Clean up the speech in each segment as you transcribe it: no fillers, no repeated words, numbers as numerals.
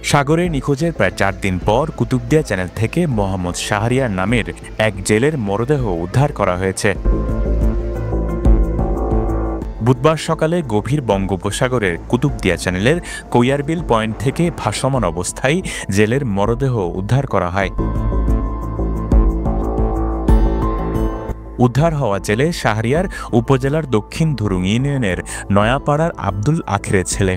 সাগরে নিখোঁজের প্রায় 4 দিন পর কুতুবদিয়া চ্যানেল থেকে মোহাম্মদ শাহরিয়ার নামের এক জেলের মরদেহ উদ্ধার করা হয়েছে। বুধবার সকালে গভীর বঙ্গোপসাগরের কুতুবদিয়া চ্যানেলের কৈয়ারবিল পয়েন্ট থেকে ভাসমান অবস্থায় জেলের মরদেহ উদ্ধার করা হয়। উদ্ধার হওয়া জেলে শাহরিয়ার উপজেলার দক্ষিণ ধুরুং ইউনিয়নের নয়াপাড়ার আব্দুল আখিরের ছেলে।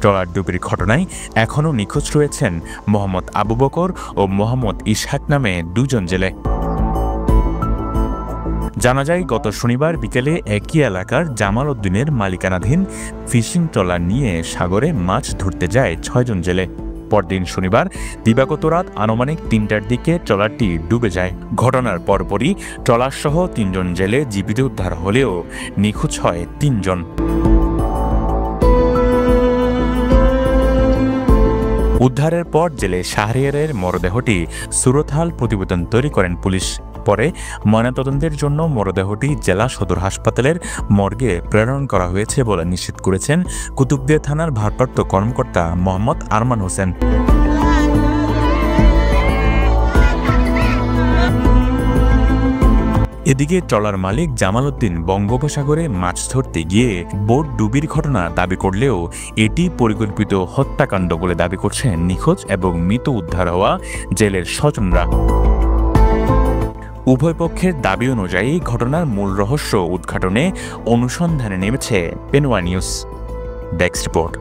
ট্রলার ডুবির ঘটনায় এখনও নিখোঁজ রয়েছেন মোহাম্মদ আবু বকর ও মোহাম্মদ ইসহাক নামে 2 জন জেলে। জানা যায়, গত শনিবার বিকেলে একই এলাকার জামাল উদ্দিনের মালিকানাধীন ফিশিং ট্রলার নিয়ে সাগরে মাছ ধরতে যায় 6 জন জেলে। পরদিন শনিবার দিবাগত রাত আনুমানিক 3টার দিকে ট্রলারটি ডুবে যায়। ঘটনার পরপরই ট্রলারসহ 3 জন জেলে জীবিত উদ্ধার হলেও নিখোঁজ হয় 3 জন। উদ্ধারের পর জেলে শাহরিয়ারের মরদেহটি সুরতহাল প্রতিবেদন তৈরি করেন পুলিশ। পরে ময়নাতদন্তের জন্য মরদেহটি জেলা সদর হাসপাতালের মর্গে প্রেরণ করা হয়েছে বলে নিশ্চিত করেছেন কুতুবদিয়া থানার ভারপ্রাপ্ত কর্মকর্তা মোহাম্মদ আরমান হোসেন। এদিকে ট্রলার মালিক জামাল উদ্দিন বঙ্গোপসাগরে মাছ ধরতে গিয়ে বোট ডুবির ঘটনা দাবি করলেও এটি পরিকল্পিত হত্যাকাণ্ড বলে দাবি করছেন নিখোঁজ এবং মৃত উদ্ধার হওয়া জেলের স্বজনরা। উভয় পক্ষের দাবি অনুযায়ী ঘটনার মূল রহস্য উদ্ঘাটনে অনুসন্ধানে নেমেছে পেনওয়া নিউজ। Desk report.